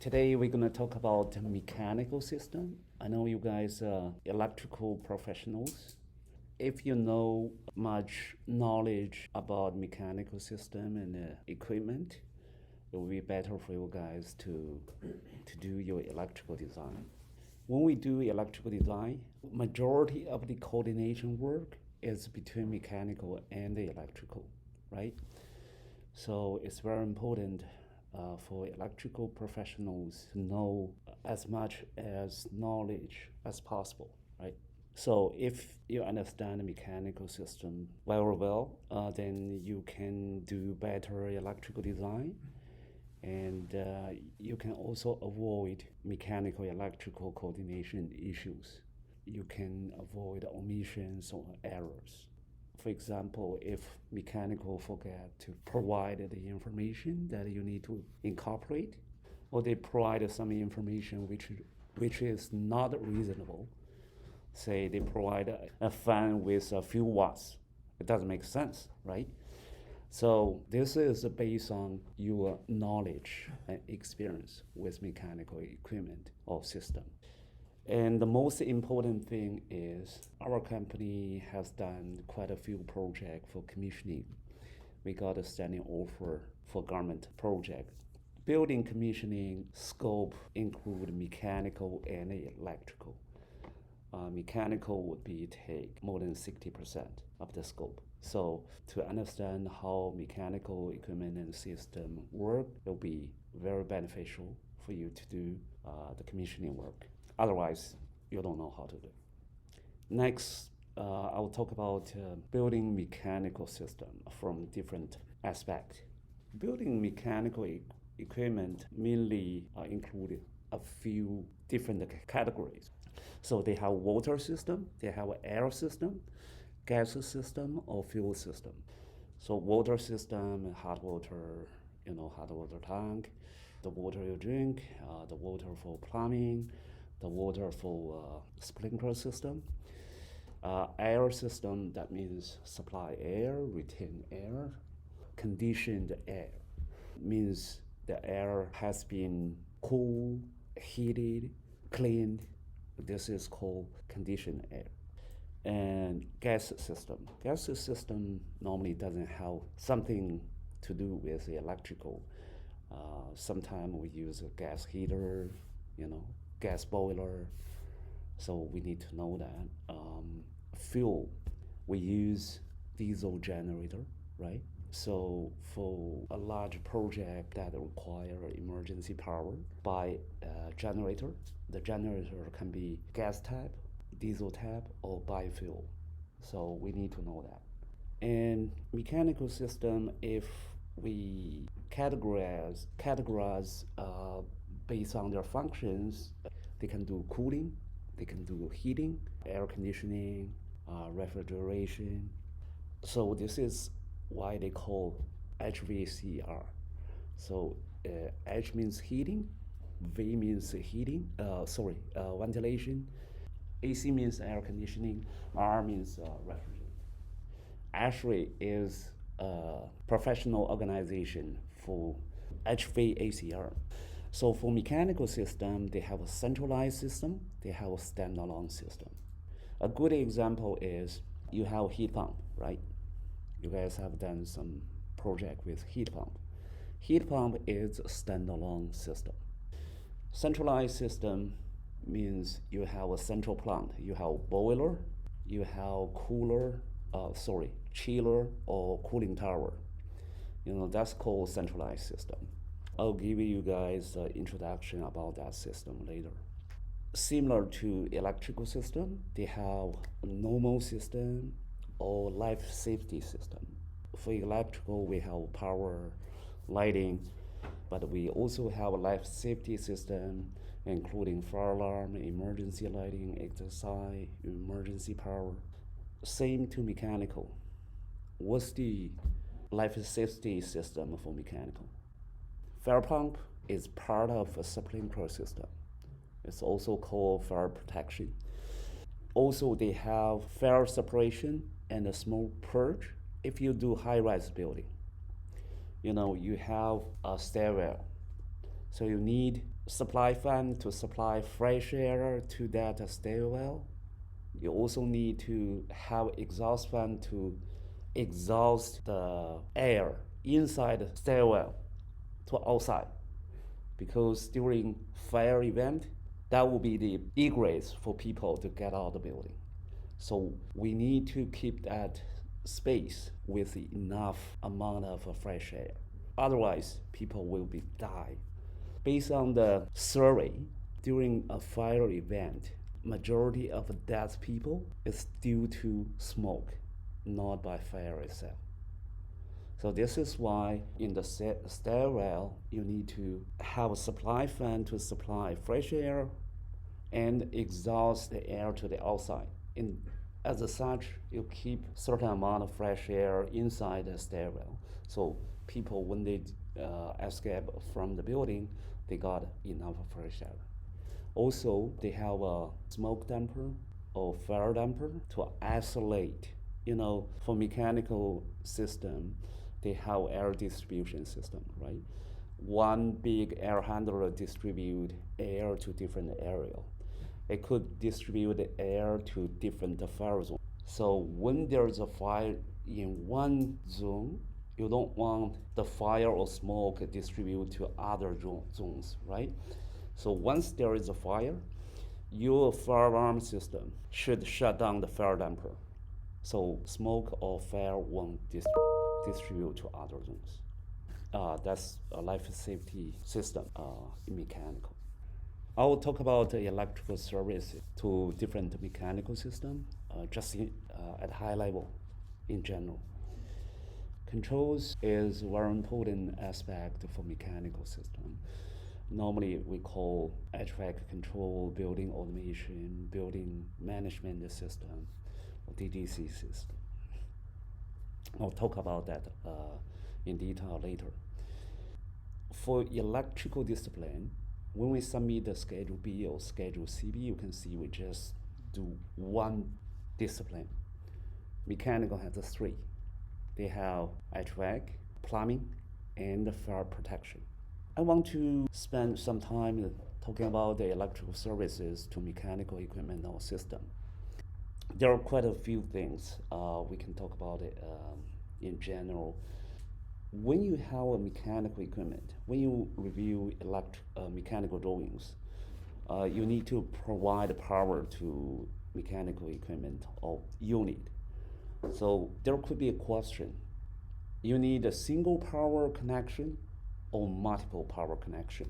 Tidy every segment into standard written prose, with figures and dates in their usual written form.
Today we're going to talk about mechanical system. I know you guys are electrical professionals. If you know much knowledge about mechanical system and equipment, it will be better for you guys to do your electrical design. When we do electrical design, majority of the coordination work is between mechanical and the electrical, right? So it's very important for electrical professionals to know as much as knowledge as possible, right? So if you understand the mechanical system very well, then you can do better electrical design, and you can also avoid mechanical electrical coordination issues. You can avoid omissions or errors. For example, if mechanical forget to provide the information that you need to incorporate, or they provide some information which is not reasonable, say they provide a fan with a few watts, it doesn't make sense, right? So this is based on your knowledge and experience with mechanical equipment or system. And the most important thing is our company has done quite a few projects for commissioning. We got a standing offer for government project. Building commissioning scope include mechanical and electrical. Mechanical would be take more than 60% of the scope. So to understand how mechanical equipment and system work, it will be very beneficial for you to do the commissioning work. Otherwise, you don't know how to do. Next, I will talk about building mechanical system from different aspects. Building mechanical equipment mainly include a few different categories. So they have water system, they have air system, gas system, or fuel system. So water system, hot water, hot water tank, the water you drink, the water for plumbing, the water for sprinkler system. Air system, that means supply air, retain air. Conditioned air means the air has been cooled, heated, cleaned. This is called conditioned air. And gas system. Gas system normally doesn't have something to do with the electrical. Sometimes we use a gas heater, gas boiler, so we need to know that. Fuel, we use diesel generator, right? So for a large project that require emergency power by a generator, the generator can be gas type, diesel type, or biofuel. So we need to know that. And mechanical system, if we categorize based on their functions, they can do cooling, they can do heating, air conditioning, refrigeration. So this is why they call HVACR. So H means heating, V means ventilation, AC means air conditioning, R means refrigeration. ASHRAE is a professional organization for HVACR. So for mechanical system, they have a centralized system, they have a standalone system. A good example is you have heat pump, right? You guys have done some project with heat pump. Heat pump is a standalone system. Centralized system means you have a central plant. You have boiler, you have chiller or cooling tower. That's called centralized system. I'll give you guys an introduction about that system later. Similar to electrical system, they have a normal system or life safety system. For electrical, we have power, lighting, but we also have a life safety system, including fire alarm, emergency lighting, exercise, emergency power. Same to mechanical. What's the life safety system for mechanical? Fire pump is part of a sprinkler system. It's also called fire protection. Also, they have fire separation and a smoke purge. If you do high-rise building, you have a stairwell. So you need supply fan to supply fresh air to that stairwell. You also need to have exhaust fan to exhaust the air inside the stairwell to outside, because during fire event, that will be the egress for people to get out of the building. So we need to keep that space with enough amount of fresh air. Otherwise, people will be die. Based on the survey, during a fire event, majority of dead people is due to smoke, not by fire itself. So this is why in the stairwell, you need to have a supply fan to supply fresh air and exhaust the air to the outside. As such, you keep certain amount of fresh air inside the stairwell. So people, when they escape from the building, they got enough fresh air. Also, they have a smoke damper or fire damper to isolate. For mechanical system, they have air distribution system, right? One big air handler distribute air to different area. It could distribute the air to different fire zones. So when there's a fire in one zone, you don't want the fire or smoke distribute to other zones, right? So once there is a fire, your fire alarm system should shut down the fire damper, so smoke or fire won't distribute to other zones. That's a life safety system in mechanical. I will talk about the electrical service to different mechanical system, at high level in general. Controls is a very important aspect for mechanical system. Normally we call HVAC control, building automation, building management system, or DDC system. I'll talk about that in detail later. For electrical discipline, when we submit the Schedule B or Schedule CB, you can see we just do one discipline. Mechanical has three. They have HVAC, plumbing, and fire protection. I want to spend some time talking about the electrical services to mechanical equipment or system. There are quite a few things we can talk about it in general. When you have a mechanical equipment, when you review mechanical drawings, you need to provide power to mechanical equipment or unit. So there could be a question. You need a single power connection or multiple power connection.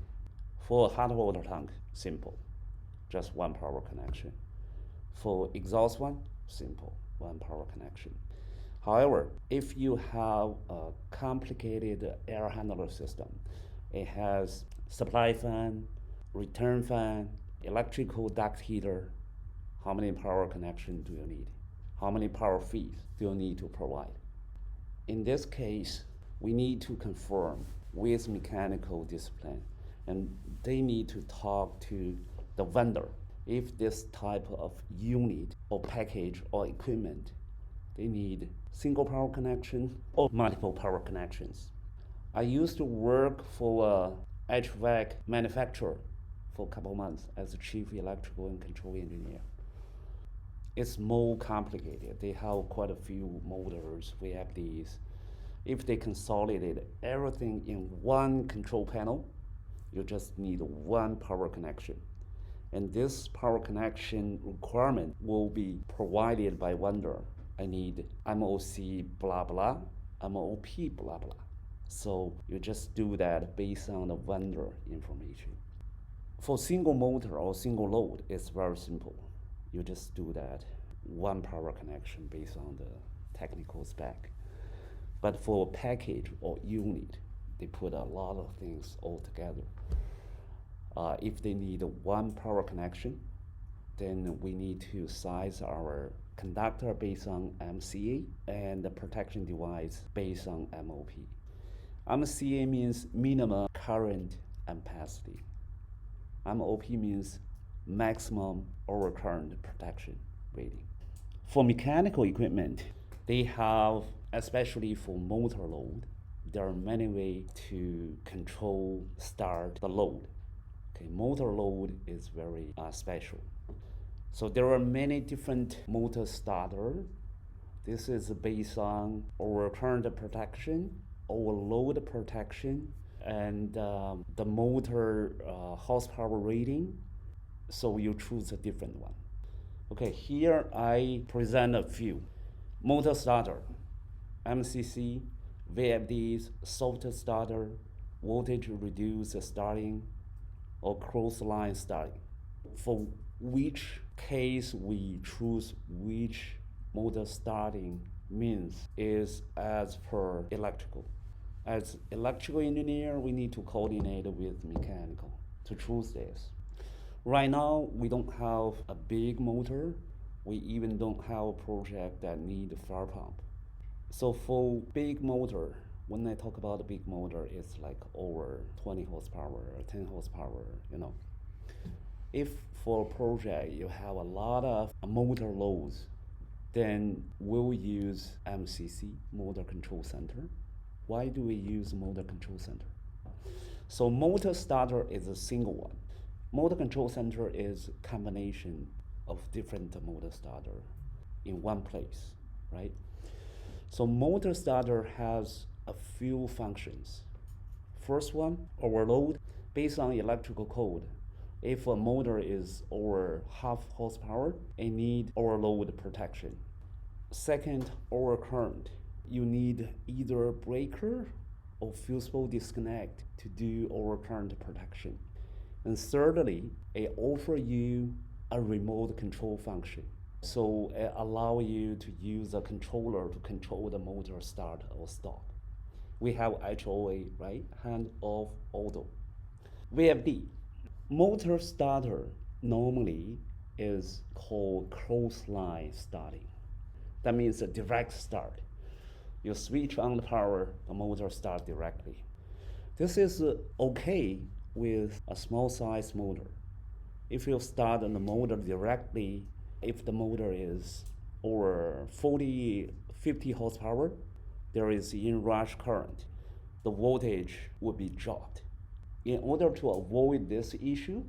For a hot water tank, simple, just one power connection. For exhaust one, simple, one power connection. However, if you have a complicated air handler system, it has supply fan, return fan, electrical duct heater, how many power connections do you need? How many power feeds do you need to provide? In this case, we need to confirm with mechanical discipline, and they need to talk to the vendor if this type of unit or package or equipment, they need single power connection or multiple power connections. I used to work for a HVAC manufacturer for a couple months as a chief electrical and control engineer. It's more complicated. They have quite a few motors, VFDs. If they consolidate everything in one control panel, you just need one power connection. And this power connection requirement will be provided by vendor. I need MOC blah blah, MOP blah blah. So you just do that based on the vendor information. For single motor or single load, it's very simple. You just do that one power connection based on the technical spec. But for a package or unit, they put a lot of things all together. If they need one power connection, then we need to size our conductor based on MCA and the protection device based on MOP. MCA means minimum current ampacity. MOP means maximum overcurrent protection rating. For mechanical equipment, they have, especially for motor load, there are many ways to control, start the load. Okay, motor load is very special. So there are many different motor starter. This is based on our current protection, our load protection, and the motor horsepower rating. So you choose a different one. Okay, here I present a few. Motor starter, MCC, VFDs, soft starter, voltage reduced starting, or closed line starting. For which case we choose which motor starting means is as per electrical. As electrical engineer, we need to coordinate with mechanical to choose this. Right now, we don't have a big motor. We even don't have a project that need a fire pump. So for big motor, when I talk about a big motor, it's like over 20 horsepower or 10 horsepower, you know. If for a project you have a lot of motor loads, then we'll use MCC, Motor Control Center. Why do we use Motor Control Center? So motor starter is a single one. Motor Control Center is a combination of different motor starter in one place, right? So motor starter has a few functions. First one, overload. Based on electrical code, if a motor is over half horsepower, it need overload protection. Second, overcurrent. You need either a breaker or fusible disconnect to do overcurrent protection. And thirdly, it offer you a remote control function. So it allow you to use a controller to control the motor start or stop. We have HOA, right? Hand off auto. VFD, motor starter normally is called closed line starting. That means a direct start. You switch on the power, the motor starts directly. This is okay with a small size motor. If you start the motor directly, if the motor is over 50 horsepower, there is inrush current. The voltage will be dropped. In order to avoid this issue,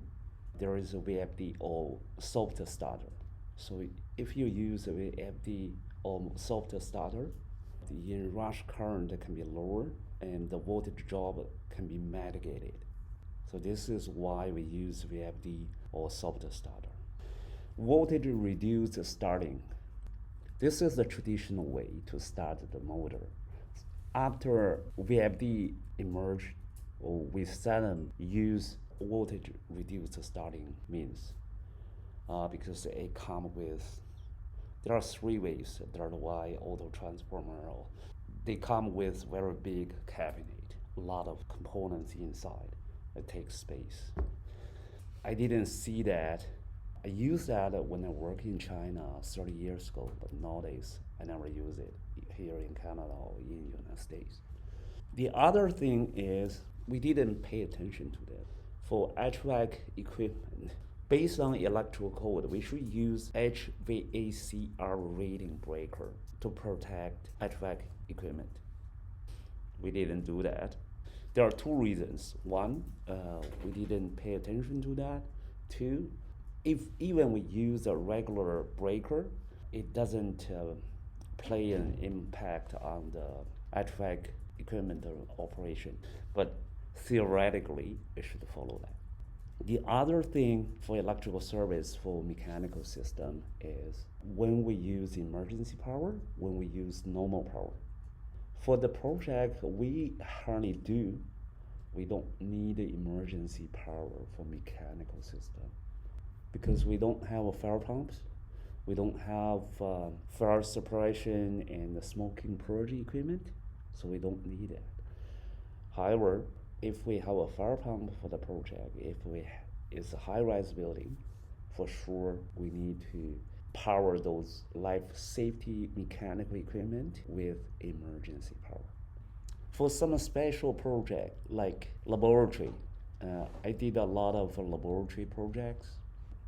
there is a VFD or soft starter. So if you use a VFD or soft starter, the inrush current can be lower and the voltage drop can be mitigated. So this is why we use VFD or soft starter. Voltage reduced starting. This is the traditional way to start the motor. After VFD emerged, we seldom use voltage reduced starting means because it comes with, there are three ways. That's why auto transformer, they come with very big cabinet, a lot of components inside. It takes space. I didn't see that. I used that when I worked in China 30 years ago, but nowadays I never use it here in Canada or in the United States. The other thing is we didn't pay attention to that. For HVAC equipment, based on electrical code, we should use HVACR rating breaker to protect HVAC equipment. We didn't do that. There are two reasons. One, we didn't pay attention to that. Two, if even we use a regular breaker, it doesn't play an impact on the HVAC equipment operation. But theoretically, it should follow that. The other thing for electrical service for mechanical system is when we use emergency power, when we use normal power. For the project we hardly do, we don't need emergency power for mechanical system because we don't have a fire pumps, we don't have fire suppression and smoking purge equipment, so we don't need it. However, if we have a fire pump for the project, it's a high-rise building, for sure we need to power those life safety mechanical equipment with emergency power. For some special project like laboratory, I did a lot of laboratory projects.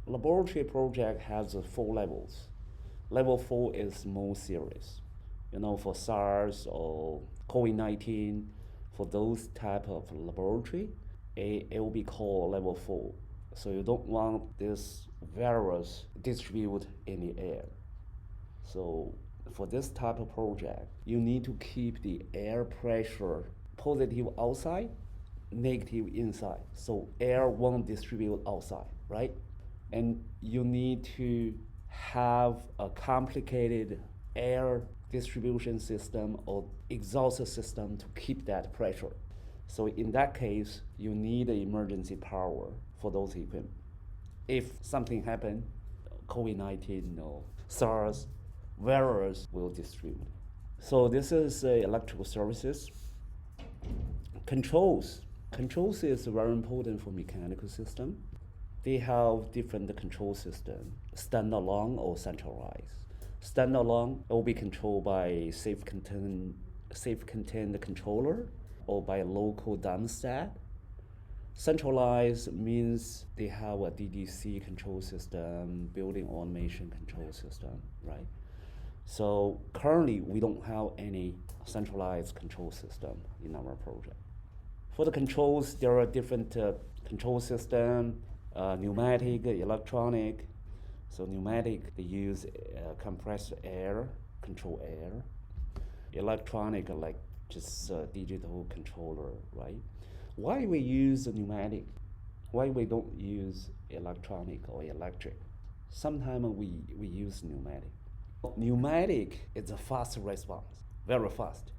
Laboratory project has 4 levels. Level 4 is more serious. You know, for SARS or COVID-19, for those type of laboratory, it will be called level 4. So you don't want this virus distribute in the air. So for this type of project, you need to keep the air pressure positive outside, negative inside. So air won't distribute outside, right? And you need to have a complicated air distribution system or exhaust system to keep that pressure. So in that case, you need emergency power for those equipment. If something happened, COVID-19 or SARS, virus will distribute. So this is electrical services. Controls. Controls is very important for mechanical system. They have different control system, standalone or centralized. Standalone will be controlled by self-contained controller or by a local thermostat. Centralized means they have a DDC control system, building automation control system, right? So currently we don't have any centralized control system in our project. For the controls, there are different control system, pneumatic, electronic. So pneumatic, they use compressed air, control air. Electronic, like just digital controller, right? Why we use pneumatic? Why we don't use electronic or electric? Sometimes we use pneumatic. Pneumatic is a fast response, very fast.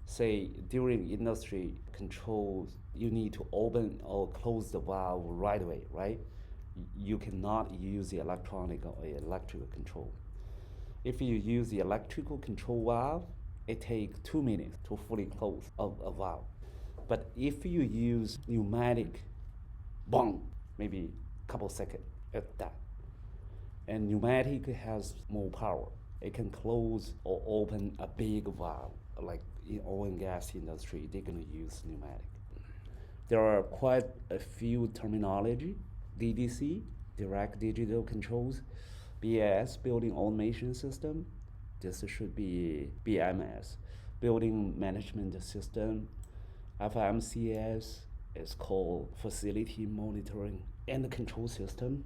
Say during industry controls, you need to open or close the valve right away, right? You cannot use the electronic or electrical control. If you use the electrical control valve, it takes 2 minutes to fully close a valve. But if you use pneumatic, boom, maybe a couple seconds at that. And pneumatic has more power. It can close or open a big valve, like in oil and gas industry, they're gonna use pneumatic. There are quite a few terminology, DDC, direct digital controls, BAS, building automation system. This should be BMS, building management system. FMCS is called facility monitoring and control system.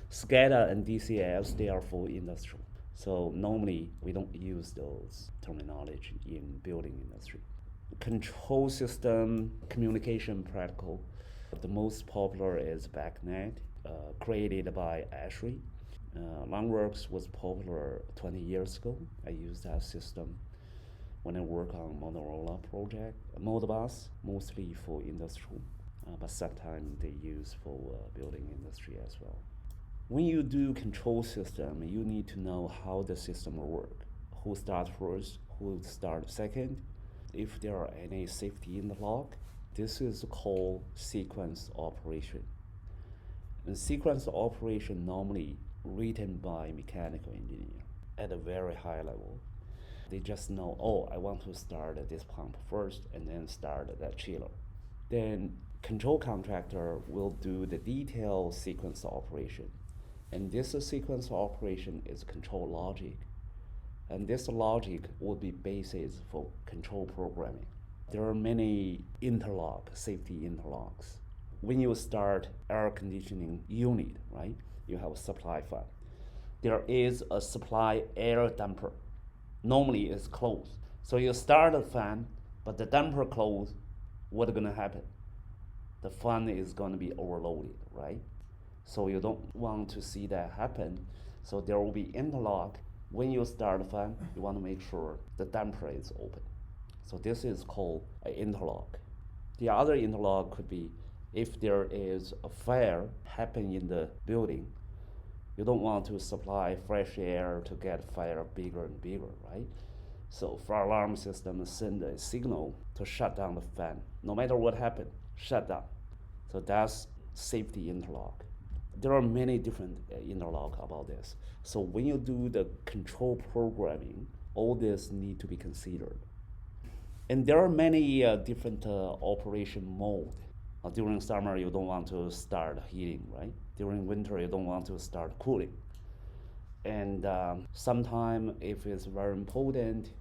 SCADA and DCS, they are for industrial. So normally we don't use those terminology in building industry. Control system communication protocol. The most popular is BACnet, created by Ashley. Longworks was popular 20 years ago. I used that system when I work on Motorola project. Modbus, mostly for industrial, but sometimes they use for building industry as well. When you do control system, you need to know how the system will work. Who starts first, who starts second. If there are any safety interlock, this is called sequence operation. And sequence operation normally written by mechanical engineer at a very high level. They just know, oh, I want to start this pump first and then start that chiller. Then control contractor will do the detailed sequence operation. And this sequence operation is control logic. And this logic will be basis for control programming. There are many interlock, safety interlocks. When you start air conditioning unit, right, you have a supply fan. There is a supply air damper. Normally it's closed. So you start the fan, but the damper closed, what's gonna happen? The fan is gonna be overloaded, right? So you don't want to see that happen. So there will be interlock. When you start the fan, you want to make sure the damper is open. So this is called an interlock. The other interlock could be if there is a fire happen in the building, you don't want to supply fresh air to get fire bigger and bigger, right? So fire alarm system send a signal to shut down the fan. No matter what happened, shut down. So that's safety interlock. There are many different interlock about this. So when you do the control programming, all this need to be considered. And there are many different operation mode. During summer, you don't want to start heating, right? During winter, you don't want to start cooling. And sometimes, if it's very important,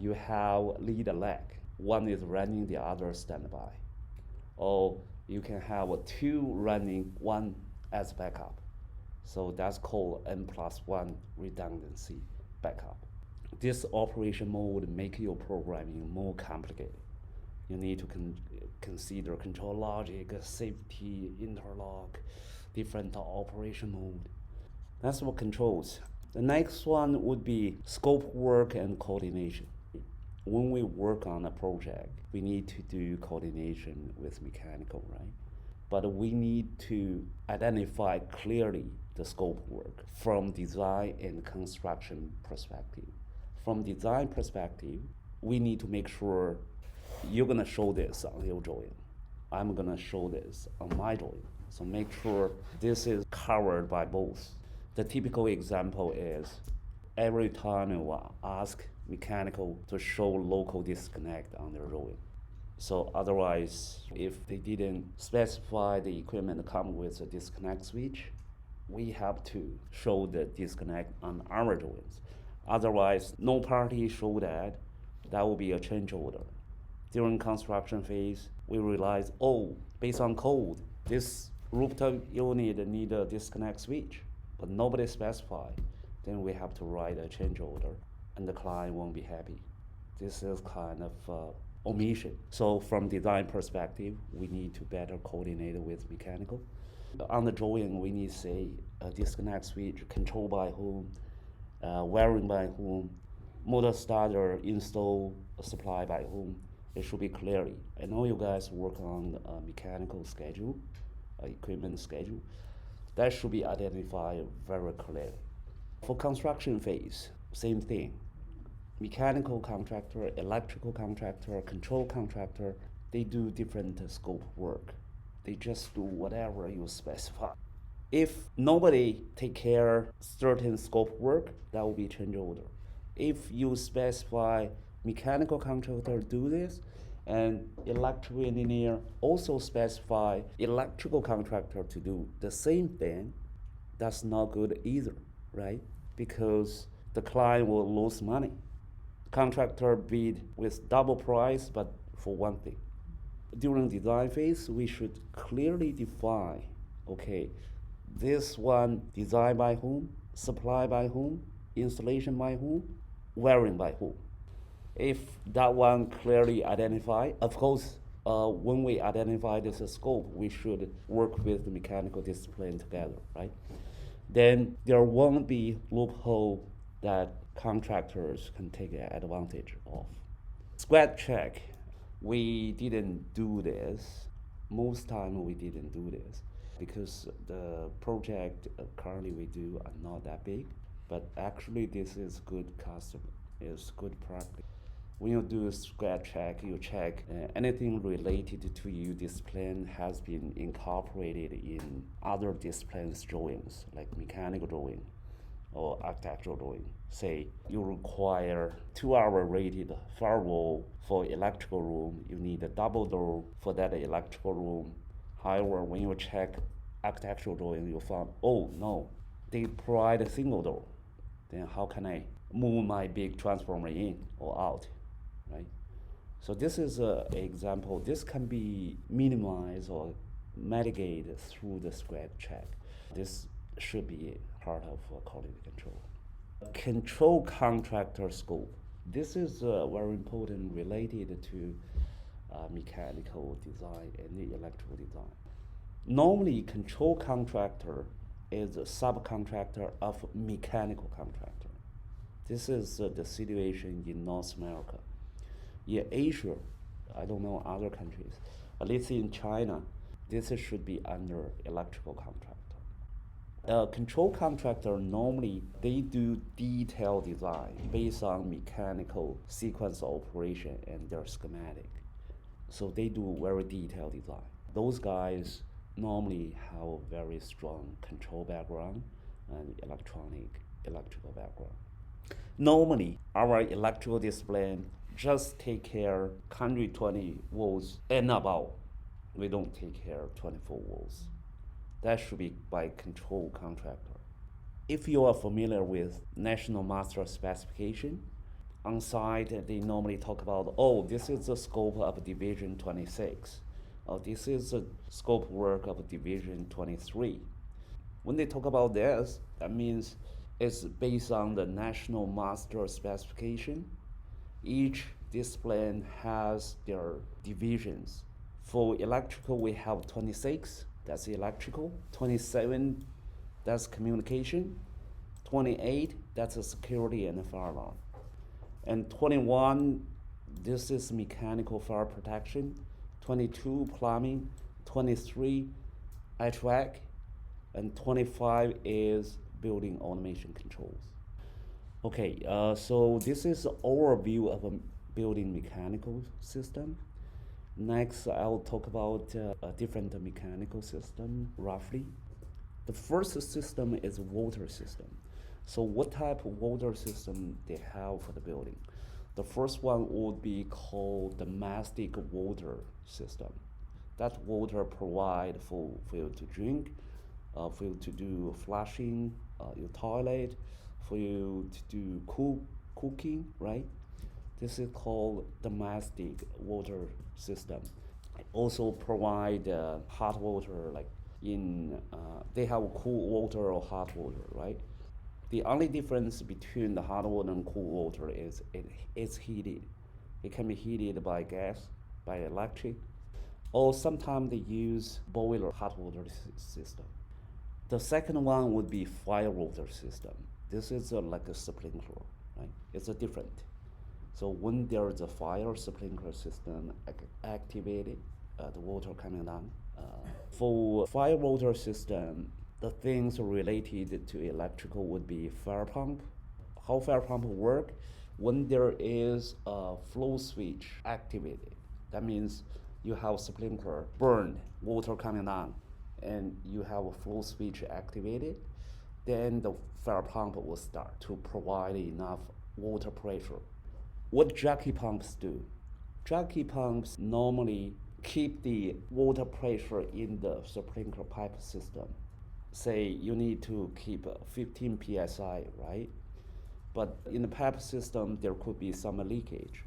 you have lead lag. One is running, the other standby. Or you can have two running, one as backup. So that's called N+1 redundancy backup. This operation mode make your programming more complicated. You need to consider control logic, safety, interlock, different operation mode. That's what controls. The next one would be scope work and coordination. When we work on a project, we need to do coordination with mechanical, right? But we need to identify clearly the scope work from design and construction perspective. From design perspective, we need to make sure you're gonna show this on your drawing. I'm gonna show this on my drawing. So make sure this is covered by both. The typical example is every time you ask mechanical to show local disconnect on their drawing. So otherwise, if they didn't specify the equipment come with a disconnect switch, we have to show the disconnect on our drawings. Otherwise, no party show that, that will be a change order. During construction phase, we realize, oh, based on code, this rooftop unit need a disconnect switch, but nobody specified. Then we have to write a change order, and the client won't be happy. This is kind of omission. So from design perspective, we need to better coordinate with mechanical. On the drawing, we need to say a disconnect switch, control by whom, wiring by whom, motor starter install, supply by whom. It should be clearly. I know you guys work on a mechanical schedule, equipment schedule. That should be identified very clearly. For construction phase, same thing. Mechanical contractor, electrical contractor, control contractor, they do different scope work. They just do whatever you specify. If nobody take care certain scope work, that will be change order. If you specify mechanical contractor do this, and electrical engineer also specify electrical contractor to do the same thing, that's not good either, right? Because the client will lose money. Contractor bid with double price, but for one thing. During design phase, we should clearly define, okay, this one designed by whom, supply by whom, installation by whom, wiring by whom. If that one clearly identified, of course, when we identify this scope, we should work with the mechanical discipline together, right? Then there won't be loophole that contractors can take advantage of. Squad check, we didn't do this. Most time we didn't do this because the project currently we do are not that big, but actually this is good custom, is good practice. When you do a squad check, you check anything related to your discipline has been incorporated in other disciplines drawings, like mechanical drawing or architectural drawing. Say you require 2-hour rated firewall for electrical room, you need a double door for that electrical room. However, when you check architectural drawing, you found, oh no, they provide a single door. Then how can I move my big transformer in or out, right? So this is an example. This can be minimized or mitigated through the squad check. This should be part of quality control. Control contractor scope. This is very important related to mechanical design and the electrical design. Normally, control contractor is a subcontractor of mechanical contractor. This is the situation in North America. In Asia, I don't know other countries, at least in China, this should be under electrical contractor. Control contractor normally they do detailed design based on mechanical sequence of operation and their schematic. So they do very detailed design. Those guys normally have a very strong control background and electrical background. Normally, our electrical discipline just take care 120 volts and above. We don't take care of 24 volts. That should be by control contractor. If you are familiar with National Master Specification, on site they normally talk about, oh, this is the scope of Division 26. This is a scope work of Division 23. When they talk about this, that means it's based on the National Master Specification. Each discipline has their divisions. For electrical, we have 26, that's electrical. 27, that's communication. 28, that's a security and a fire alarm. And 21, this is mechanical fire protection. 22, plumbing. 23, HVAC. And 25 is building automation controls. Okay, so this is an overview of a building mechanical system. Next, I'll talk about a different mechanical system, roughly. The first system is water system. So what type of water system they have for the building? The first one would be called domestic water system. That water provide for you to drink, for you to do flushing, your toilet, for you to do cooking, right? This is called domestic water system. Also provide hot water, like they have cool water or hot water, right? The only difference between the hot water and cool water is it's heated. It can be heated by gas, by electric, or sometimes they use boiler hot water system. The second one would be fire water system. This is like a sprinkler, right? It's a different. So when there is a fire, sprinkler system activated, the water coming down. For fire water system, the things related to electrical would be fire pump. How fire pump work? When there is a flow switch activated, that means you have sprinkler burned, water coming down, and you have a flow switch activated, then the fire pump will start to provide enough water pressure. What jockey pumps do? Jockey pumps normally keep the water pressure in the sprinkler pipe system. Say you need to keep 15 psi, right? But in the pipe system, there could be some leakage,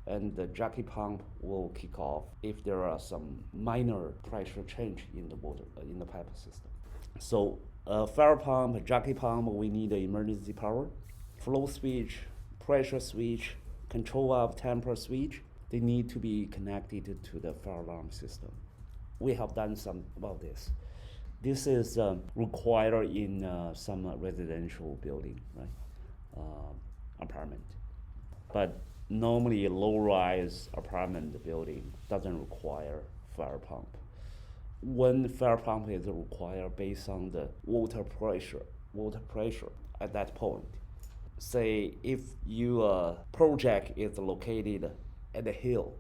and the jockey pump will kick off if there are some minor pressure change in the water in the pipe system. So fire pump, jockey pump, we need emergency power, flow switch, pressure switch, control of temper switch. They need to be connected to the fire alarm system. We have done some about this. This is required in some residential building, right? Apartment. But normally a low-rise apartment building doesn't require fire pump. When fire pump is required based on the water pressure at that point. Say if your project is located at a hill,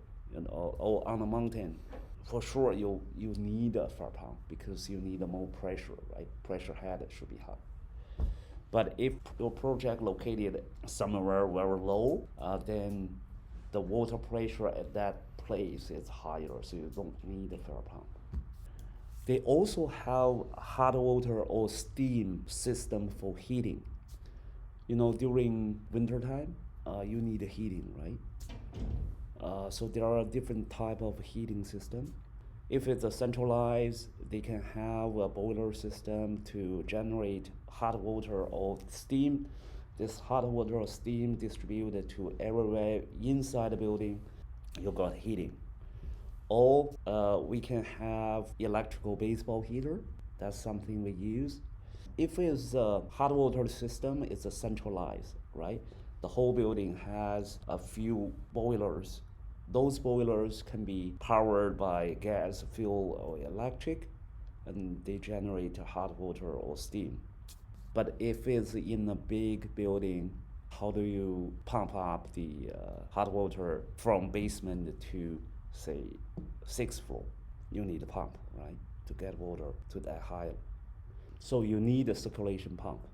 or on a mountain, for sure you need a fire pump because you need more pressure, right? Pressure head should be high. But if your project located somewhere very low, then the water pressure at that place is higher, so you don't need a fire pump. They also have hot water or steam system for heating. During wintertime, you need a heating, right? So there are different type of heating system. If it's a centralized, they can have a boiler system to generate hot water or steam. This hot water or steam distributed to everywhere inside the building, you got heating. Or we can have electrical baseball heater. That's something we use. If it's a hot water system, it's a centralized, right? The whole building has a few boilers. Those boilers can be powered by gas, fuel, or electric, and they generate hot water or steam. But if it's in a big building, how do you pump up the hot water from basement to, say, 6th floor? You need a pump, right, to get water to that high. So you need a circulation pump.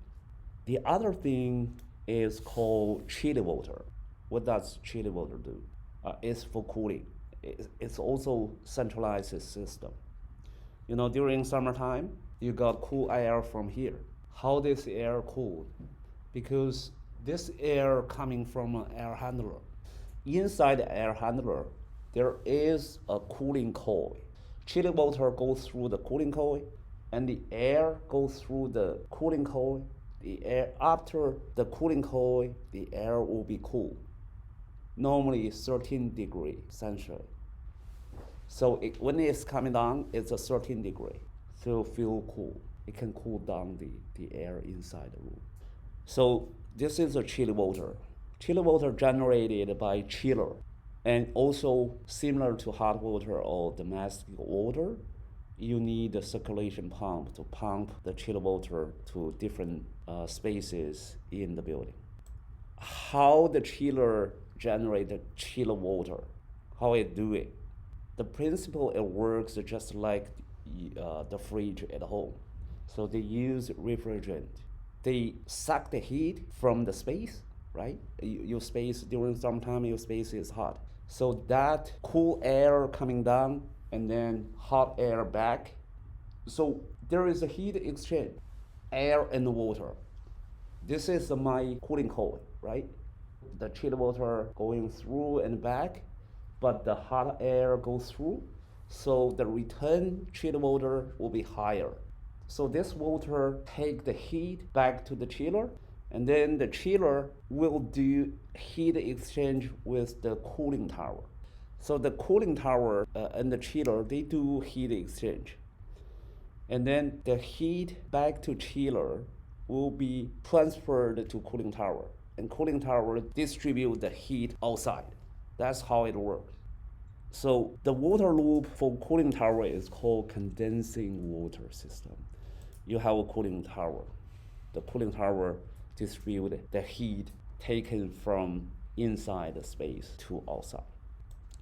The other thing is called chilly water. What does chilly water do? It's for cooling. It's also centralized system. During summertime, you got cool air from here. How this air cooled? Because this air coming from an air handler. Inside the air handler, there is a cooling coil. Chilling water goes through the cooling coil, and the air goes through the cooling coil. The air after the cooling coil, the air will be cool. Normally 13 degrees essentially. So when it's coming down, it's a 13 degree. So feel cool. It can cool down the air inside the room. So this is a chilling water. Chilling water generated by chiller, and also similar to hot water or domestic water, you need a circulation pump to pump the chiller water to different spaces in the building. How the chiller generate the chiller water, how it do it. The principle, it works just like the fridge at home. So they use refrigerant. They suck the heat from the space, right? Your space during summertime, your space is hot. So that cool air coming down and then hot air back. So there is a heat exchange, air and water. This is my cooling coil, right? The chilled water going through and back, but the hot air goes through. So the return chilled water will be higher. So this water take the heat back to the chiller, and then the chiller will do heat exchange with the cooling tower. So the cooling tower and the chiller, they do heat exchange. And then the heat back to chiller will be transferred to cooling tower. And cooling tower distribute the heat outside. That's how it works. So the water loop for cooling tower is called condensing water system. You have a cooling tower. The cooling tower distribute the heat taken from inside the space to outside.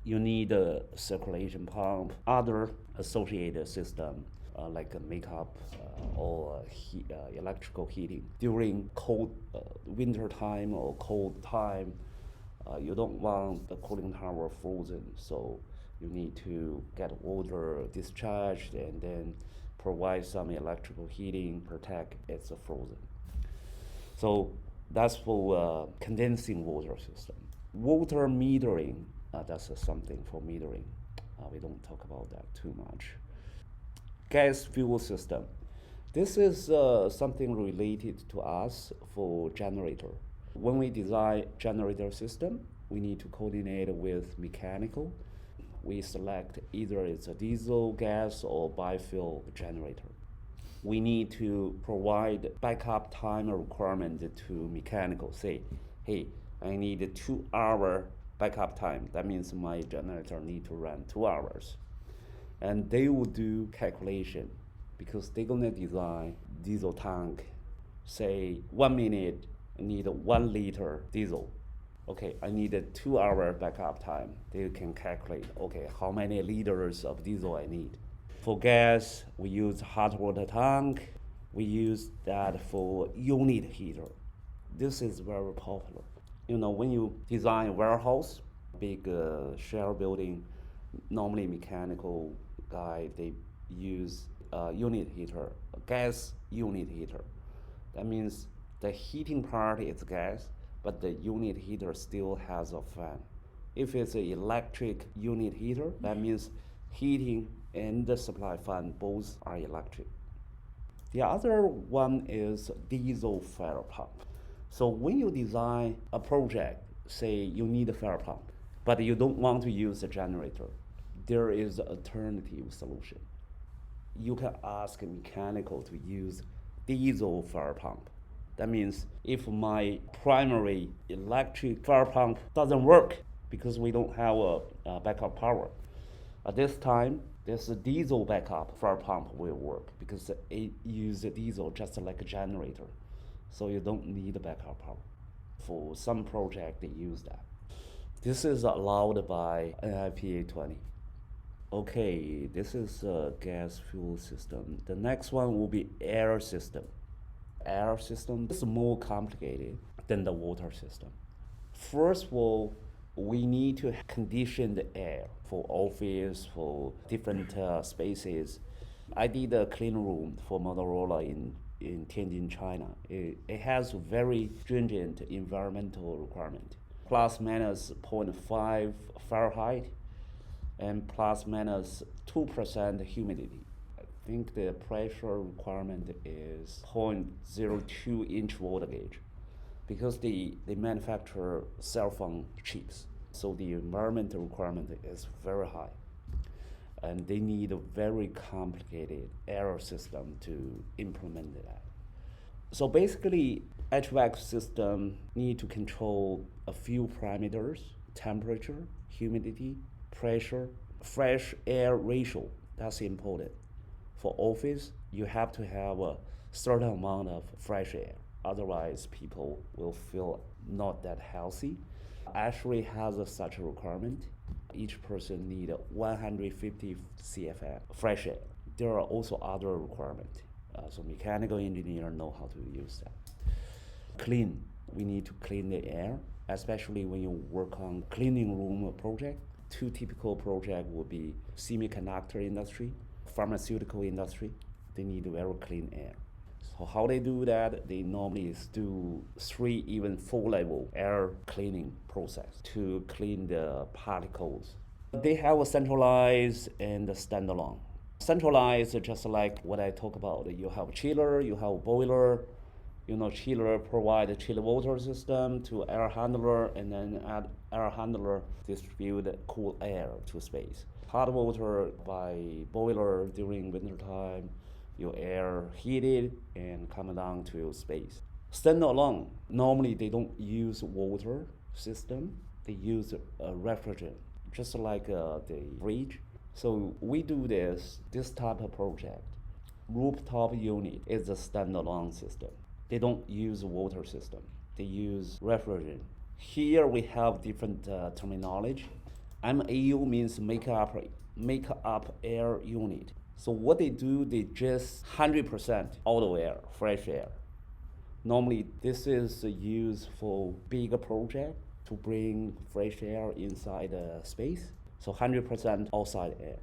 You need a circulation pump, other associated system like a makeup or electrical heating. During cold winter time or cold time, you don't want the cooling tower frozen, so you need to get water discharged and then provide some electrical heating, protect it's frozen. So that's for condensing water system. Water metering, that's something for metering. We don't talk about that too much. Gas fuel system. This is something related to us for generator. When we design generator system, we need to coordinate with mechanical. We select either it's a diesel, gas, or biofuel generator. We need to provide backup time requirement to mechanical. Say, hey, I need a 2-hour backup time. That means my generator need to run 2 hours. And they will do calculation because they're gonna design diesel tank. Say 1 minute, I need 1 liter diesel. Okay, I need a 2-hour backup time. They can calculate, okay, how many liters of diesel I need. For gas, we use hot water tank. We use that for unit heater. This is very popular. You know, when you design a warehouse, big shell building, normally mechanical guy, they use unit heater, a gas unit heater. That means the heating part is gas, but the unit heater still has a fan. If it's an electric unit heater, that means heating and the supply fan both are electric. The other one is diesel fire pump. So when you design a project, say you need a fire pump, but you don't want to use a generator, there is an alternative solution. You can ask a mechanical to use diesel fire pump. That means if my primary electric fire pump doesn't work because we don't have a backup power, at this time, this diesel backup fire pump will work because it uses diesel just like a generator. So you don't need a backup power. For some project, they use that. This is allowed by NFPA 20. Okay, this is a gas fuel system. The next one will be air system. Air system is more complicated than the water system. First of all, we need to condition the air for office, for different spaces. I did a clean room for Motorola in Tianjin, China. It has very stringent environmental requirement. Plus minus 0.5 Fahrenheit and plus minus 2% humidity. I think the pressure requirement is 0.02 inch water gauge because they manufacture cell phone chips. So the environmental requirement is very high. And they need a very complicated air system to implement that. So basically, HVAC system need to control a few parameters: temperature, humidity, pressure, fresh air ratio. That's important. For office, you have to have a certain amount of fresh air. Otherwise, people will feel not that healthy. Actually has such a requirement. Each person need 150 CFM fresh air. There are also other requirements. So mechanical engineer know how to use that. Clean. We need to clean the air, especially when you work on cleaning room project. Two typical projects would be semiconductor industry, pharmaceutical industry. They need very clean air. So how they do that? They normally do 3, even 4 level air cleaning process to clean the particles. They have a centralized and a standalone. Centralized, just like what I talk about. You have chiller, you have boiler. Chiller provide a chill water system to air handler, and then air handler distribute cool air to space. Hot water by boiler during wintertime, your air heated and come down to your space. Standalone, normally they don't use water system, they use a refrigerant, just like the fridge. So we do this type of project. Rooftop unit is a standalone system. They don't use water system, they use refrigerant. Here we have different terminology. MAU means make up air unit. So what they do, they just 100% auto air, fresh air. Normally this is used for bigger project to bring fresh air inside the space. So 100% outside air.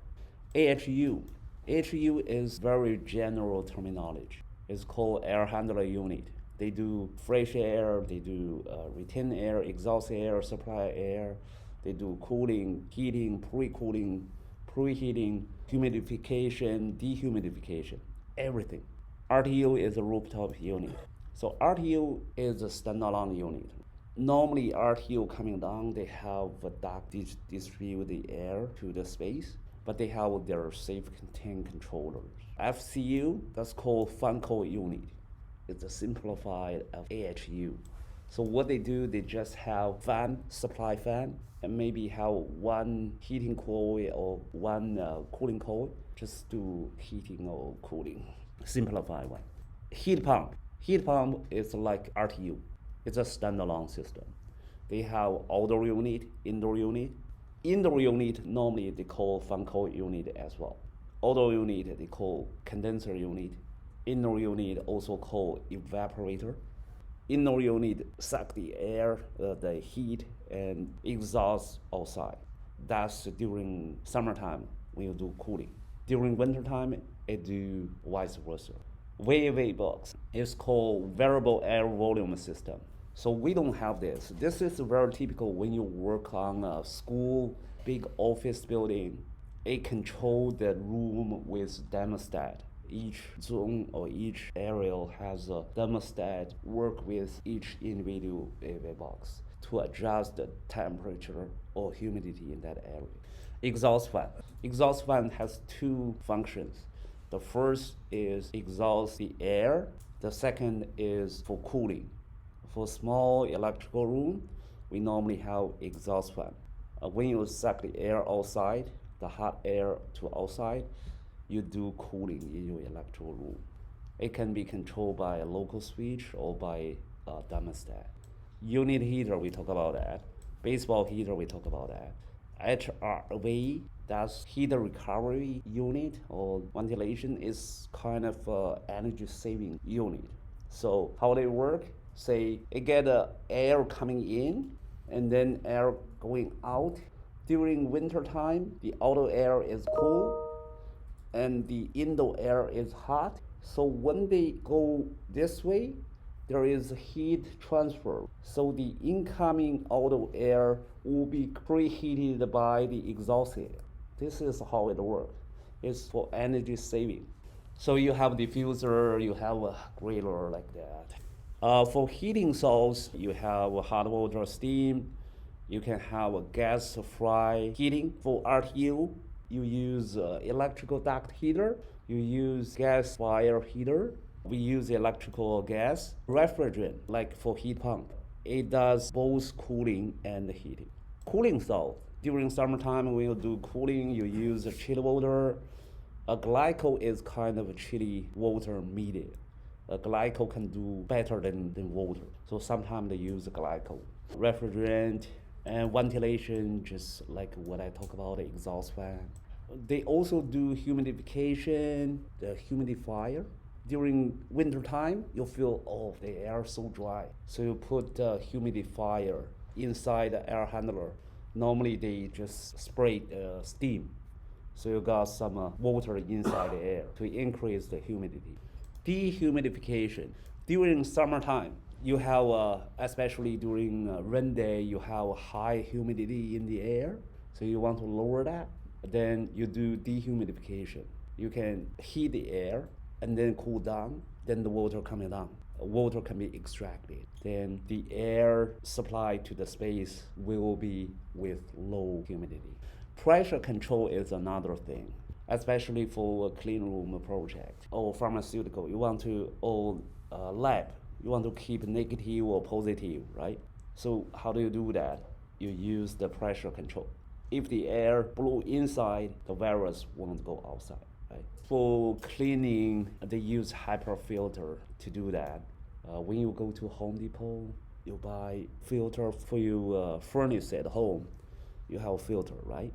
AHU is very general terminology. It's called air handler unit. They do fresh air, they do retain air, exhaust air, supply air. They do cooling, heating, pre-cooling, preheating, humidification, dehumidification, everything. RTU is a rooftop unit. So RTU is a standalone unit. Normally RTU coming down, they have a duct distribute the air to the space, but they have their safe contain controllers. FCU, that's called fan coil unit. It's a simplified of AHU. So what they do, they just have supply fan, and maybe have one heating coil or one cooling coil, just do heating or cooling. Simplified one. Heat pump is like RTU. It's a standalone system. They have outdoor unit, indoor unit. Indoor unit, normally they call fan coil unit as well. Outdoor unit, they call condenser unit. Indoor unit also called evaporator. Indoor unit suck the air, the heat, and exhaust outside. That's during summertime when you do cooling. During wintertime, it do vice versa. VAV box is called variable air volume system. So we don't have this. This is very typical when you work on a school, big office building. It controls the room with thermostat. Each zone or each area has a thermostat work with each individual VAV box to adjust the temperature or humidity in that area. Exhaust fan. Exhaust fan has 2 functions. The first is exhaust the air. The second is for cooling. For small electrical room, we normally have exhaust fan. When you suck the air outside, the hot air to outside, you do cooling in your electrical room. It can be controlled by a local switch or by a thermostat. Unit heater, we talk about that. Baseball heater, we talk about that. HRV, that's heat recovery unit or ventilation, is kind of energy saving unit. So how they work? Say it get air coming in and then air going out. During winter time, the outer air is cool and the indoor air is hot. So when they go this way, there is heat transfer. So the incoming outer air will be preheated by the exhaust air. This is how it works. It's for energy saving. So you have diffuser, you have a griller like that. For heating source, you have hot water, steam. You can have a gas fry heating. For RTU, you use electrical duct heater. You use gas fire heater. We use electrical gas. Refrigerant, like for heat pump, it does both cooling and heating. Cooling source, during summertime when you do cooling, you use chilled water. A glycol is kind of a chilly water medium. A glycol can do better than water. So sometimes they use glycol. Refrigerant and ventilation, just like what I talk about, the exhaust fan. They also do humidification, the humidifier. During winter time, you feel, oh, the air is so dry. So you put the humidifier inside the air handler. Normally they just spray steam. So you got some water inside the air to increase the humidity. Dehumidification. During summertime, you have, especially during rain day, you have high humidity in the air. So you want to lower that. Then you do dehumidification. You can heat the air and then cool down. Then the water coming down. Water can be extracted. Then the air supply to the space will be with low humidity. Pressure control is another thing, especially for a clean room project or pharmaceutical. You want to, or lab, you want to keep negative or positive, right? So how do you do that? You use the pressure control. If the air blow inside, the virus won't go outside, right? For cleaning, they use HEPA filter to do that. When you go to Home Depot, you buy filter for your furnace at home. You have a filter, right?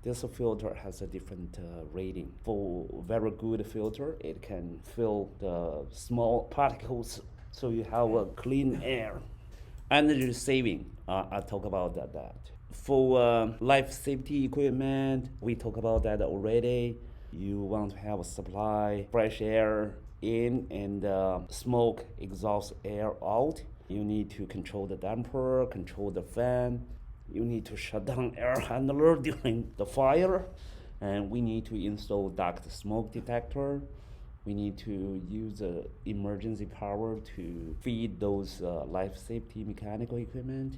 This filter has a different rating. For very good filter, it can fill the small particles, so you have a clean air. Energy saving, I talk about that. For life safety equipment, we talk about that already. You want to have a supply, fresh air in and smoke, exhaust air out. You need to control the damper, control the fan. You need to shut down air handler during the fire. And we need to install duct smoke detector. We need to use emergency power to feed those life safety mechanical equipment.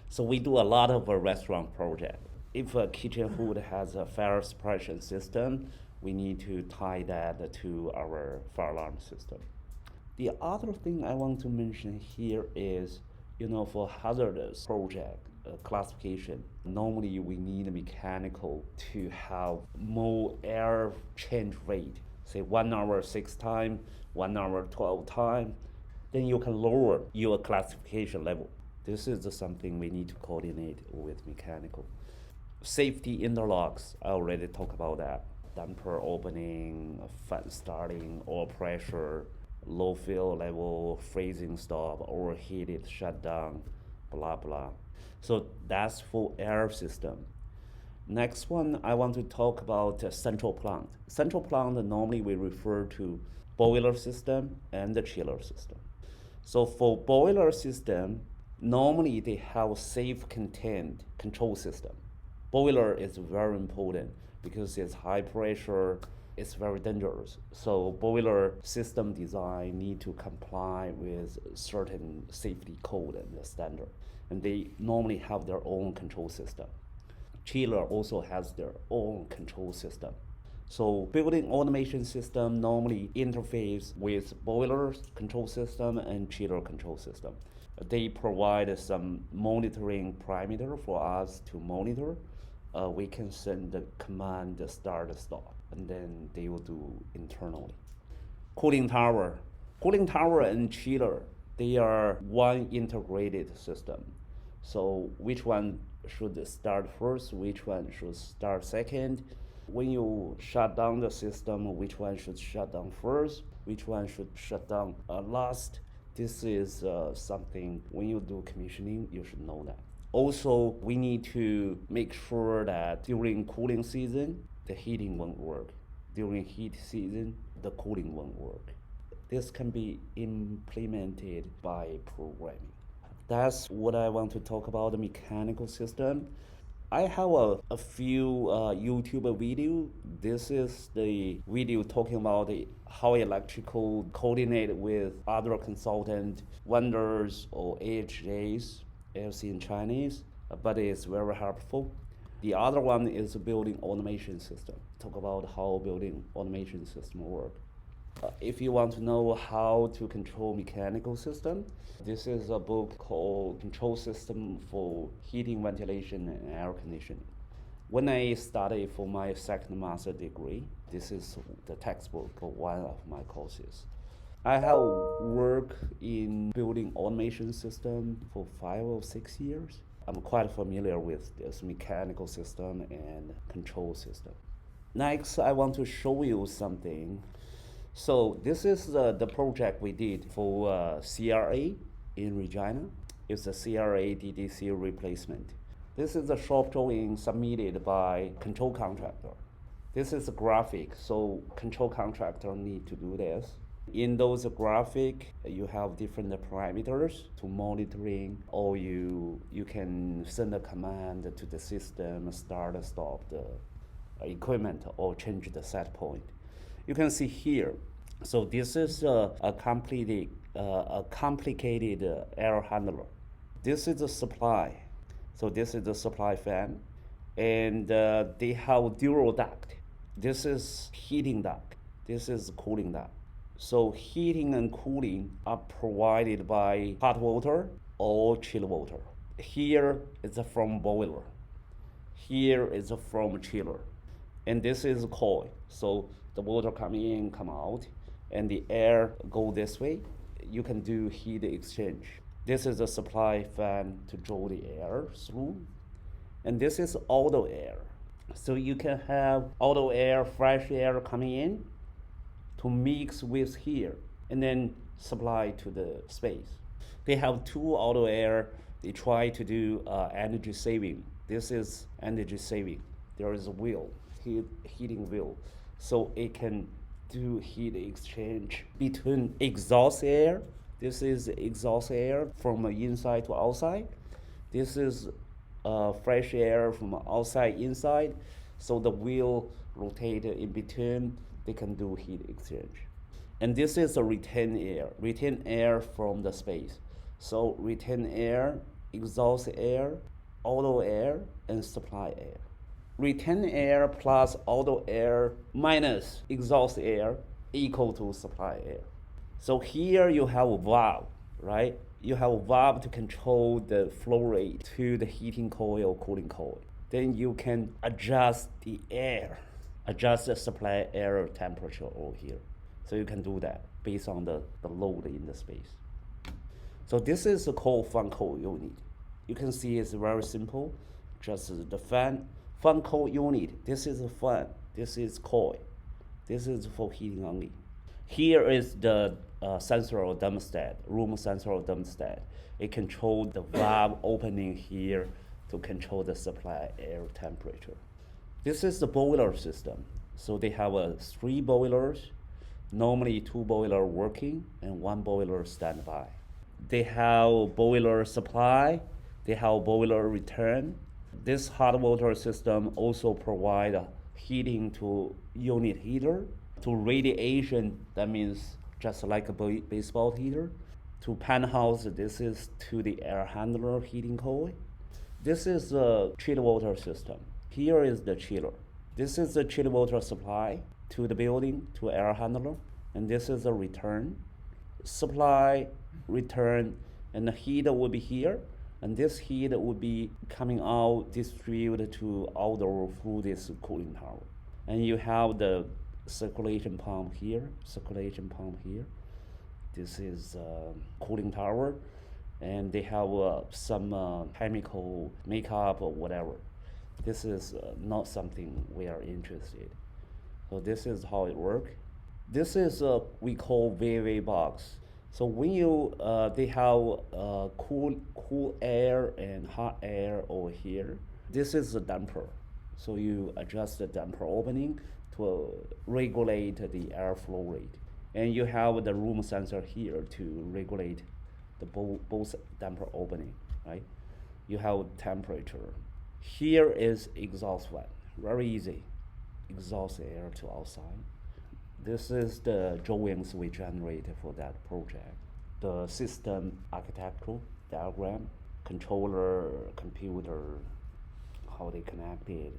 So we do a lot of a restaurant project. If a kitchen hood has a fire suppression system, we need to tie that to our fire alarm system. The other thing I want to mention here is, for hazardous project classification, normally we need a mechanical to have more air change rate, say 1 hour 6 times, 1 hour 12 times, then you can lower your classification level. This is something we need to coordinate with mechanical. Safety interlocks, I already talked about that. Damper opening, fan starting, or pressure, low fill level, freezing stop, overheated shutdown, blah blah. So that's for air system. Next one, I want to talk about central plant. Central plant, normally we refer to boiler system and the chiller system. So for boiler system, normally they have safe contained control system. Boiler is very important because it's high pressure, it's very dangerous. So boiler system design need to comply with certain safety code and standard. And they normally have their own control system. Chiller also has their own control system. So building automation system normally interface with boiler control system and chiller control system. They provide some monitoring parameter for us to monitor. We can send the command start stop, and then they will do internally. Cooling tower. Cooling tower and chiller, they are one integrated system. So which one should start first, which one should start second? When you shut down the system, which one should shut down first, which one should shut down last? This is something when you do commissioning, you should know that. Also, we need to make sure that during cooling season, the heating won't work. During heat season, the cooling won't work. This can be implemented by programming. That's what I want to talk about the mechanical system. I have a few YouTube video. This is the video talking about how electrical coordinate with other consultant vendors or AHJs, ALC in Chinese, but it's very helpful. The other one is building automation system. Talk about how building automation system work. If you want to know how to control mechanical system, this is a book called Control System for Heating, Ventilation, and Air Conditioning. When I studied for my second master degree, this is the textbook for one of my courses. I have worked in building automation system for 5 or 6 years. I'm quite familiar with this mechanical system and control system. Next, I want to show you something. So this is the project we did for CRA in Regina. It's a CRA DDC replacement. This is a shop drawing submitted by control contractor. This is a graphic, so control contractor need to do this. In those graphic, you have different parameters to monitoring, or you can send a command to the system, start and stop the equipment, or change the set point. You can see here. So this is a complicated air handler. This is the supply. So this is the supply fan, and they have dual duct. This is heating duct. This is cooling duct. So heating and cooling are provided by hot water or chill water. Here is from boiler. Here is from chiller. And this is coil. So the water come in, come out, and the air go this way. You can do heat exchange. This is a supply fan to draw the air through. And this is auto air. So you can have auto air, fresh air coming in to mix with here and then supply to the space. They have two auto air. They try to do energy saving. This is energy saving. There is a wheel, heating wheel. So it can do heat exchange between exhaust air. This is exhaust air from inside to outside. This is fresh air from outside inside. So the wheel rotate in between. They can do heat exchange. And this is a retain air from the space. So retain air, exhaust air, auto air, and supply air. Retain air plus auto air minus exhaust air equal to supply air. So here you have a valve, right? You have a valve to control the flow rate to the heating coil or cooling coil. Then you can adjust the air, adjust the supply air temperature over here. So you can do that based on the load in the space. So this is the fan coil unit. You can see it's very simple. Just the fan coil unit. This is a fan. This is coil. This is for heating only. Here is the sensor or thermostat, room sensor or thermostat. It controls the valve opening here to control the supply air temperature. This is the boiler system. So they have 3 boilers, normally 2 boilers working and 1 boiler standby. They have boiler supply, they have boiler return. This hot water system also provides heating to unit heater, to radiation, that means just like a baseball heater. To penthouse, this is to the air handler heating coil. This is the chill water system. Here is the chiller. This is the chill water supply to the building, to air handler. And this is the return. Supply, return, and the heat will be here. And this heat will be coming out, distributed to outdoor through this cooling tower. And you have the circulation pump here, This is cooling tower. And they have some chemical makeup or whatever. This is not something we are interested. So this is how it works. This is we call VV box. So when you they have cool air and hot air over here. This is a damper. So you adjust the damper opening to regulate the airflow rate, and you have the room sensor here to regulate the both damper opening. Right? You have temperature Here is exhaust fan, very easy, exhaust air to outside. This is the drawings we generated for that project. The system architectural diagram, controller, computer, how they connected.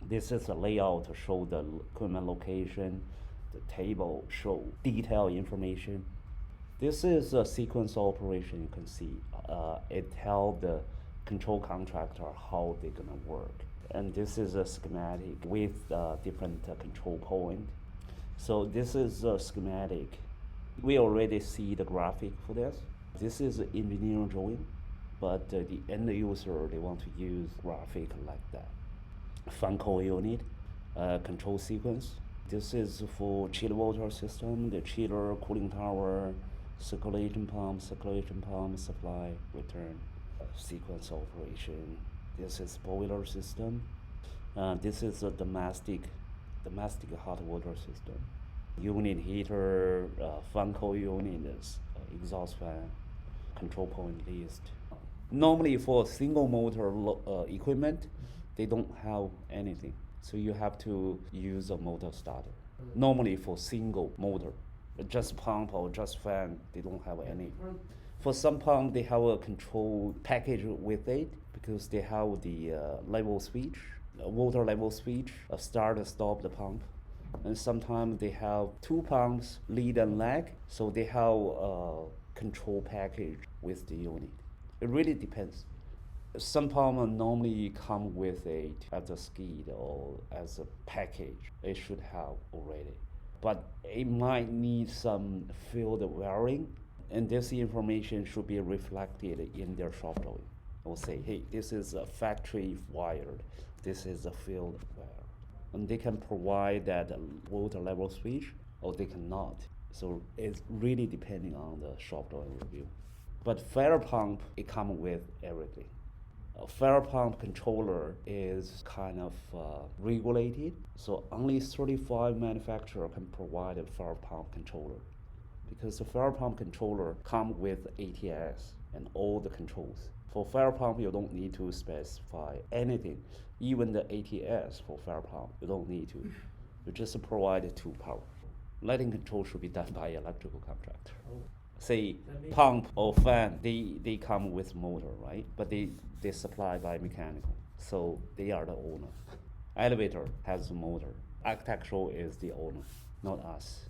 This is a layout to show the equipment location. The table show detailed information. This is a sequence operation. You can see it tells the control contractor how they're gonna work. And this is a schematic with different control point. So this is a schematic. We already see the graphic for this. This is an engineering drawing, but the end user, they want to use graphic like that. Fan coil unit, control sequence. This is for chiller water system, the chiller, cooling tower, circulation pump, supply, return, sequence operation. This is boiler system. This is a domestic hot water system. Unit heater, fan coil unit, exhaust fan, control point list. Normally for single motor equipment, they don't have anything. So you have to use a motor starter. Normally for single motor, just pump or just fan, they don't have any. For some pump, they have a control package with it because they have the level switch, water level switch, start and stop the pump. And sometimes they have two pumps, lead and lag, so they have a control package with the unit. It really depends. Some pumps normally come with it as a skid or as a package. It should have already. But it might need some field wiring, and this information should be reflected in their shop drawing. Or say, hey, this is a factory wired, this is a field wire. And they can provide that water level switch, or they cannot. So it's really depending on the shop drawing review. But fire pump, it comes with everything. A fire pump controller is kind of regulated, so only 35 manufacturer can provide a fire pump controller. Because the fire pump controller comes with ATS and all the controls. For fire pump, you don't need to specify anything. Even the ATS for fire pump, you don't need to. You just provide it to power. Lighting control should be done by electrical contractor. Say pump or fan, they come with motor, right? But they supply by mechanical, so they are the owner. Elevator has a motor. Architectural is the owner, not us.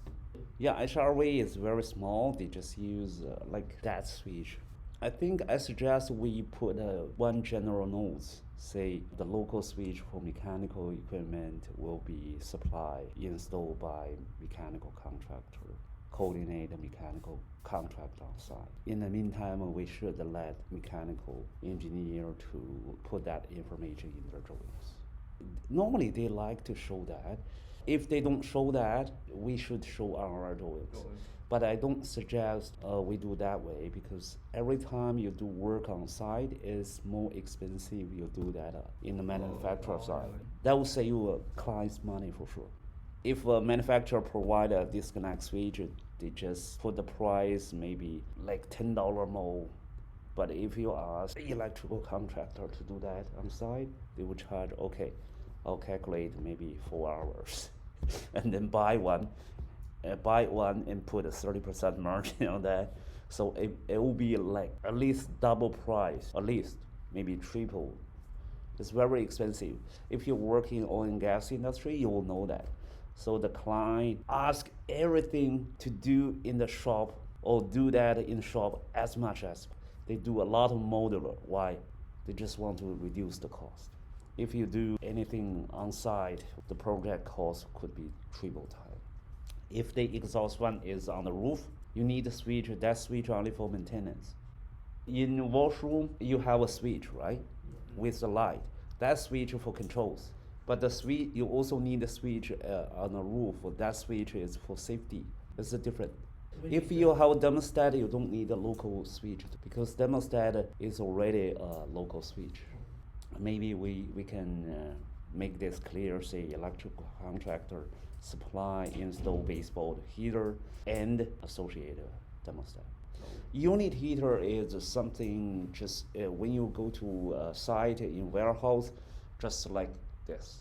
Yeah, HRV is very small. They just use like that switch. I suggest we put one general notes. Say the local switch for mechanical equipment will be supplied, installed by mechanical contractor. Coordinate a mechanical contract on site. In the meantime, we should let mechanical engineer to put that information in their drawings. Normally, they like to show that. If they don't show that, we should show on our drawings. But I don't suggest we do that way because every time you do work on site, it's more expensive. You do that in the manufacturer side. That will save you a client's money for sure. If a manufacturer provide a disconnect switch, they just put the price maybe like $10 more. But if you ask the electrical contractor to do that on site, they will charge, okay, I'll calculate maybe 4 hours and then buy one and put a 30% margin on that. So it will be like at least double price, at least maybe triple. It's very expensive. If you work in oil and gas industry, you will know that. So the client ask everything to do in the shop or do that in shop as much as they do a lot of modular. Why? They just want to reduce the cost. If you do anything on site, the project cost could be triple time. If the exhaust fan is on the roof, you need a switch, that switch only for maintenance. In washroom, you have a switch, right? With the light. That switch for controls. But the switch, you also need a switch on the roof. That switch is for safety. It's different. If you have a thermostat, you don't need a local switch because thermostat is already a local switch. Maybe we can make this clear, say electrical contractor supply, install baseboard heater, and associated thermostat. Unit heater is something just when you go to a site in warehouse, just like this,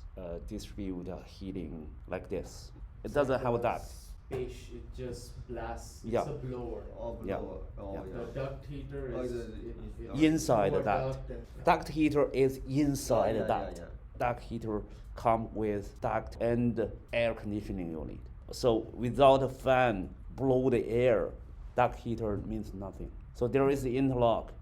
distribute heating like this. It doesn't have a duct. Space, it just blasts. Yeah. It's a blower. Oh, Yeah. blower. Oh, Yeah. yeah. The duct heater Oh, is it's Inside the more duct. and- Duct heater is inside Yeah, the duct. yeah. Duct heater come with duct and air conditioning unit. So without a fan blow the air, duct heater means nothing. So there is the interlock.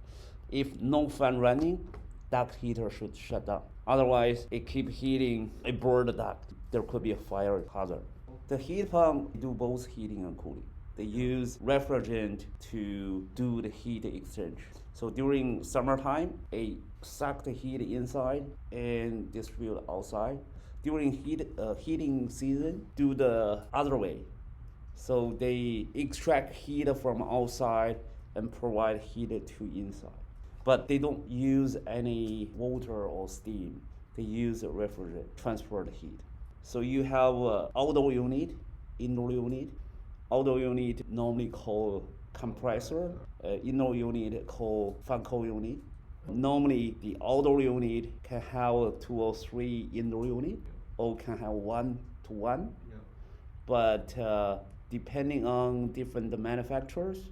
If no fan running, duct heater should shut down. Otherwise, it keep heating, it burn the duct. There could be a fire hazard. The heat pump do both heating and cooling. They use refrigerant to do the heat exchange. So during summertime, it suck the heat inside and distribute outside. During heating season, do the other way. So they extract heat from outside and provide heat to inside. But they don't use any water or steam. They use refrigerant, transfer the heat. So you have outdoor unit, indoor unit. Outdoor unit normally called compressor. Indoor unit called fan coil unit. Normally the outdoor unit can have 2 or 3 indoor unit, or can have 1 to 1. Yeah. But depending on different manufacturers,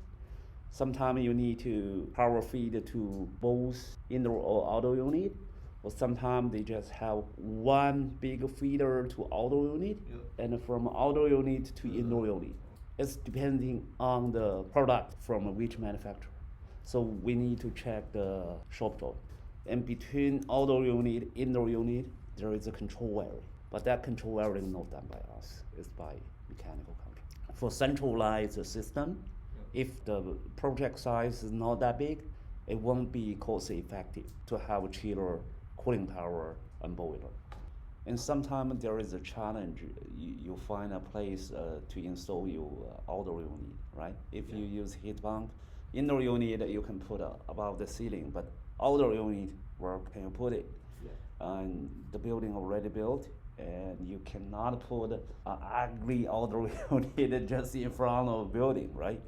sometimes you need to power feed to both indoor or outdoor unit, or sometimes they just have one big feeder to outdoor unit, Yeah. and from outdoor unit to indoor unit. It's depending on the product from which manufacturer. So we need to check the shop floor. And between outdoor unit, indoor unit, there is a control wiring. But that control wiring not done by us, it's by mechanical company. For centralized system, if the project size is not that big, it won't be cost effective to have a chiller, cooling tower, and boiler. And sometimes there is a challenge. You find a place to install your outdoor unit, right? If you use heat pump, indoor unit you can put above the ceiling, but outdoor unit, where can you put it? Yeah. And the building already built, and you cannot put an ugly outdoor unit just in front of a building, right?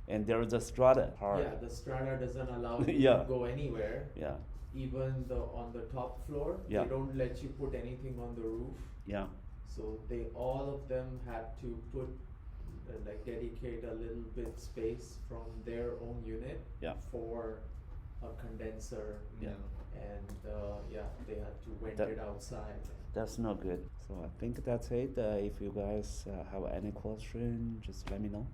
And there is a strata part. Yeah, the strata doesn't allow you Yeah. to go anywhere. Yeah, Even on the top floor, Yeah. they don't let you put anything on the roof. yeah, So they all of them had to put like dedicate a little bit space from their own unit Yeah. for a condenser. Yeah. And yeah, they had to vent That- it outside. that's not good. So I think that's it. If you guys have any question, just let me know.